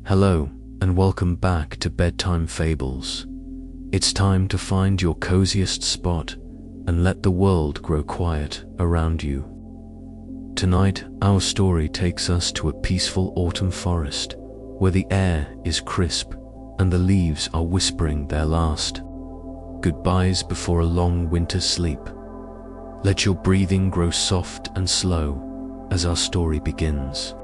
Hello, and welcome back to Bedtime Fables. It's time to find your coziest spot and let the world grow quiet around you. Tonight, our story takes us to a peaceful autumn forest where the air is crisp and the leaves are whispering their last goodbyes before a long winter sleep. Let your breathing grow soft and slow as our story begins.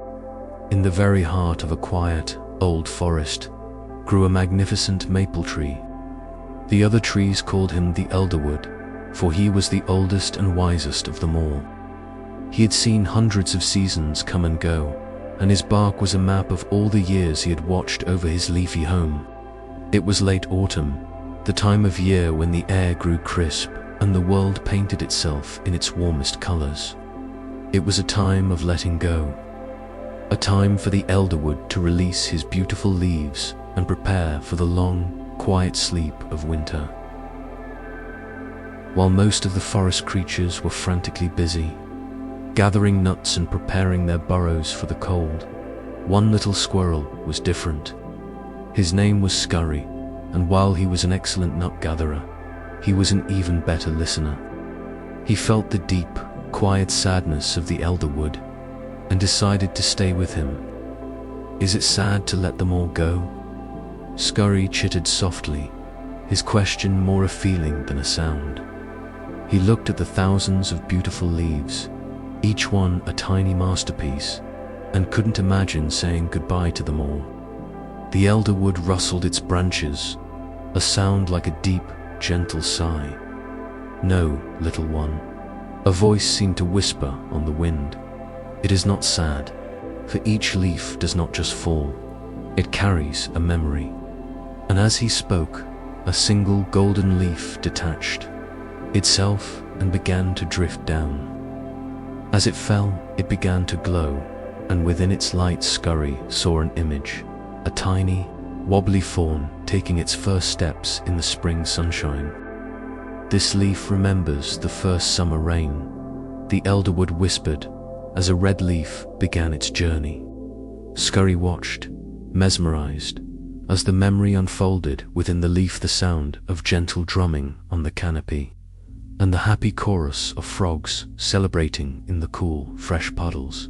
In the very heart of a quiet, old forest grew a magnificent maple tree. The other trees called him the Elderwood, for he was the oldest and wisest of them all. He had seen hundreds of seasons come and go, and his bark was a map of all the years he had watched over his leafy home. It was late autumn, the time of year when the air grew crisp and the world painted itself in its warmest colors. It was a time of letting go, a time for the Elderwood to release his beautiful leaves and prepare for the long, quiet sleep of winter. While most of the forest creatures were frantically busy, gathering nuts and preparing their burrows for the cold, one little squirrel was different. His name was Scurry, and while he was an excellent nut gatherer, he was an even better listener. He felt the deep, quiet sadness of the Elderwood and decided to stay with him. "Is it sad to let them all go?" Scurry chittered softly, his question more a feeling than a sound. He looked at the thousands of beautiful leaves, each one a tiny masterpiece, and couldn't imagine saying goodbye to them all. The Elderwood rustled its branches, a sound like a deep, gentle sigh. "No, little one," a voice seemed to whisper on the wind. "It is not sad, for each leaf does not just fall, it carries a memory." And as he spoke, a single golden leaf detached itself and began to drift down. As it fell, it began to glow, and within its light Scurry saw an image, a tiny, wobbly fawn taking its first steps in the spring sunshine. "This leaf remembers the first summer rain," the Elderwood whispered, as a red leaf began its journey. Scurry watched, mesmerized, as the memory unfolded within the leaf, the sound of gentle drumming on the canopy, and the happy chorus of frogs celebrating in the cool, fresh puddles.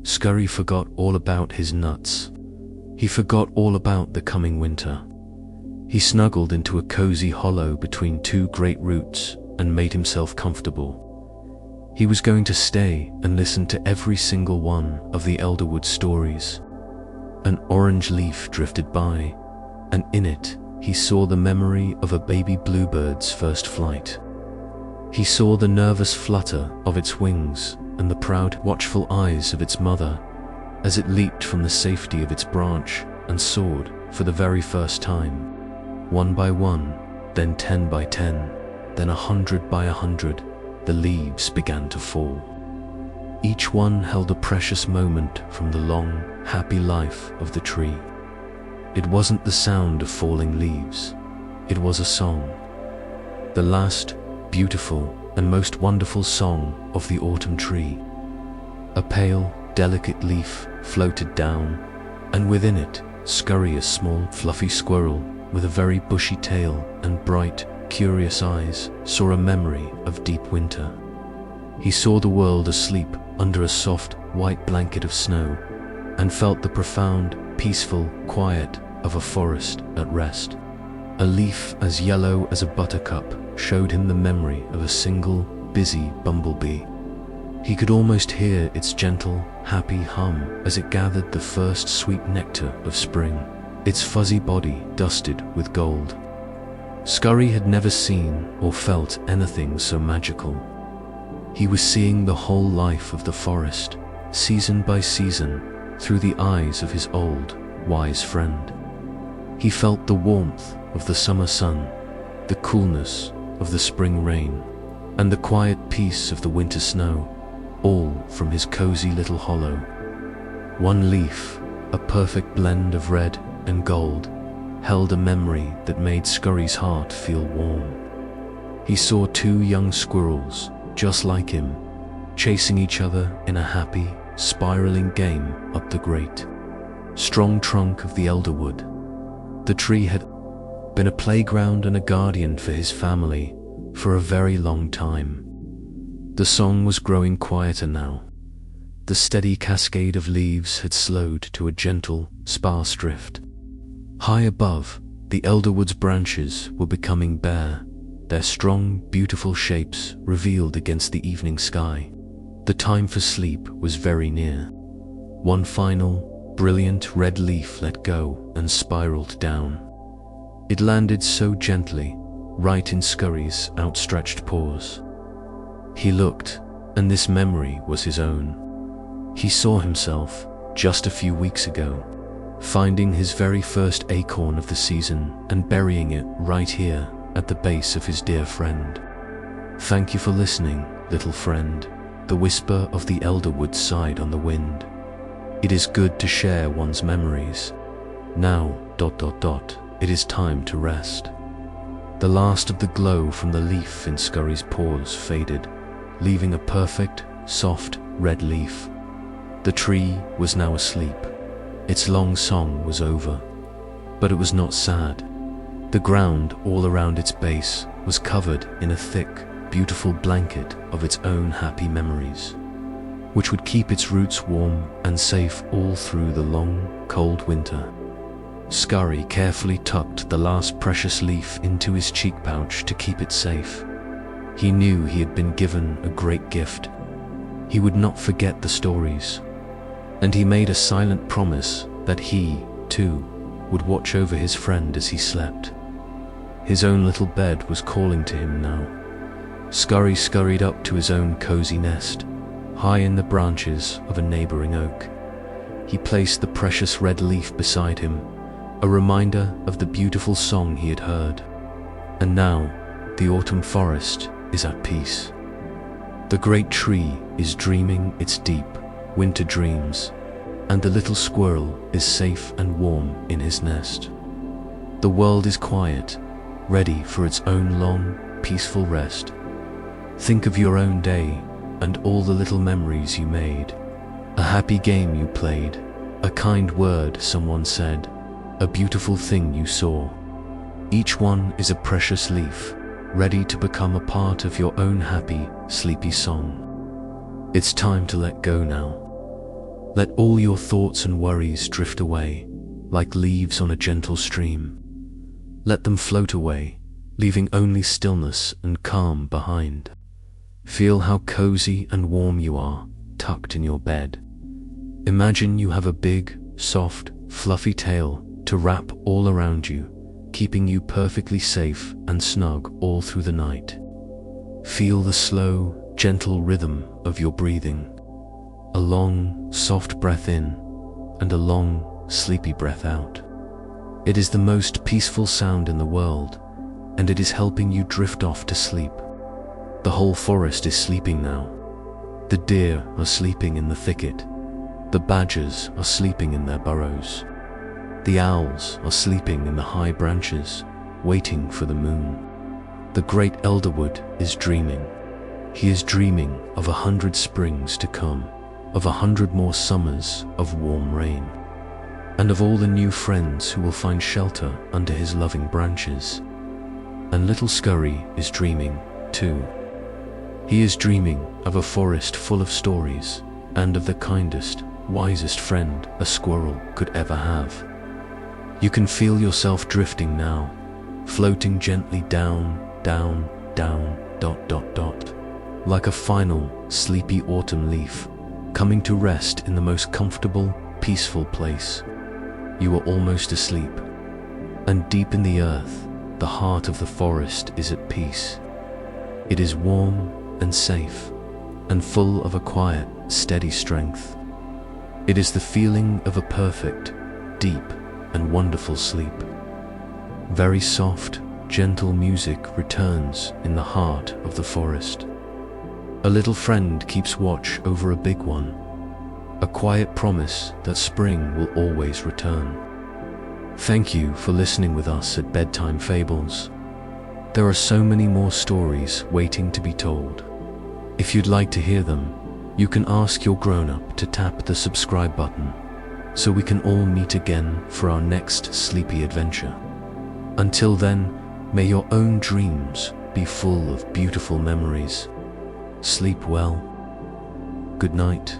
Scurry forgot all about his nuts. He forgot all about the coming winter. He snuggled into a cozy hollow between two great roots and made himself comfortable. He was going to stay and listen to every single one of the Elderwood stories. An orange leaf drifted by, and in it he saw the memory of a baby bluebird's first flight. He saw the nervous flutter of its wings and the proud, watchful eyes of its mother as it leaped from the safety of its branch and soared for the very first time. One by one, then 10 by 10, then 100 by 100, the leaves began to fall. Each one held a precious moment from the long, happy life of the tree. It wasn't the sound of falling leaves, it was a song. The last, beautiful, and most wonderful song of the autumn tree. A pale, delicate leaf floated down, and within it, Scurry, a small, fluffy squirrel with a very bushy tail and bright, curious eyes, saw a memory of deep winter. He saw the world asleep under a soft, white blanket of snow, and felt the profound, peaceful quiet of a forest at rest. A leaf as yellow as a buttercup showed him the memory of a single, busy bumblebee. He could almost hear its gentle, happy hum as it gathered the first sweet nectar of spring, its fuzzy body dusted with gold. Scurry had never seen or felt anything so magical. He was seeing the whole life of the forest, season by season, through the eyes of his old, wise friend. He felt the warmth of the summer sun, the coolness of the spring rain, and the quiet peace of the winter snow, all from his cozy little hollow. One leaf, a perfect blend of red and gold, held a memory that made Scurry's heart feel warm. He saw two young squirrels, just like him, chasing each other in a happy, spiraling game up the grate. strong trunk of the Elderwood. The tree had been a playground and a guardian for his family for a very long time. The song was growing quieter now. The steady cascade of leaves had slowed to a gentle, sparse drift. High above, the Elderwood's branches were becoming bare, their strong, beautiful shapes revealed against the evening sky. The time for sleep was very near. One final, brilliant red leaf let go and spiraled down. It landed so gently, right in Scurry's outstretched paws. He looked, and this memory was his own. He saw himself, just a few weeks ago, finding his very first acorn of the season and burying it right here at the base of his dear friend. Thank you for listening, little friend. The whisper of the Elderwood sighed on the wind. It is good to share one's memories. Now, it is time to rest. The last of the glow from the leaf in Scurry's paws faded, leaving a perfect, soft, red leaf. The tree was now asleep. Its long song was over. But it was not sad. The ground all around its base was covered in a thick, beautiful blanket of its own happy memories, which would keep its roots warm and safe all through the long, cold winter. Scurry carefully tucked the last precious leaf into his cheek pouch to keep it safe. He knew he had been given a great gift. He would not forget the stories, and he made a silent promise that he, too, would watch over his friend as he slept. His own little bed was calling to him now. Scurry scurried up to his own cozy nest, high in the branches of a neighboring oak. He placed the precious red leaf beside him, a reminder of the beautiful song he had heard. And now, the autumn forest is at peace. The great tree is dreaming its deep, winter dreams, and the little squirrel is safe and warm in his nest. The world is quiet, ready for its own long, peaceful rest. Think of your own day and all the little memories you made, a happy game you played, a kind word someone said, a beautiful thing you saw. Each one is a precious leaf, ready to become a part of your own happy, sleepy song. It's time to let go now. Let all your thoughts and worries drift away, like leaves on a gentle stream. Let them float away, leaving only stillness and calm behind. Feel how cozy and warm you are, tucked in your bed. Imagine you have a big, soft, fluffy tail to wrap all around you, keeping you perfectly safe and snug all through the night. Feel the slow, gentle rhythm of your breathing. A long, soft breath in, and a long, sleepy breath out. It is the most peaceful sound in the world, and it is helping you drift off to sleep. The whole forest is sleeping now. The deer are sleeping in the thicket. The badgers are sleeping in their burrows. The owls are sleeping in the high branches, waiting for the moon. The great Elderwood is dreaming. He is dreaming of 100 springs to come, of 100 more summers of warm rain, and of all the new friends who will find shelter under his loving branches. And little Scurry is dreaming, too. He is dreaming of a forest full of stories, and of the kindest, wisest friend a squirrel could ever have. You can feel yourself drifting now, floating gently down, down, down, like a final, sleepy autumn leaf, coming to rest in the most comfortable, peaceful place. You are almost asleep, and deep in the earth, the heart of the forest is at peace. It is warm and safe, and full of a quiet, steady strength. It is the feeling of a perfect, deep, and wonderful sleep. Very soft, gentle music returns in the heart of the forest. A little friend keeps watch over a big one, a quiet promise that spring will always return. Thank you for listening with us at Bedtime Fables. There are so many more stories waiting to be told. If you'd like to hear them, you can ask your grown-up to tap the subscribe button. so we can all meet again for our next sleepy adventure. Until then, may your own dreams be full of beautiful memories. Sleep well. Good night.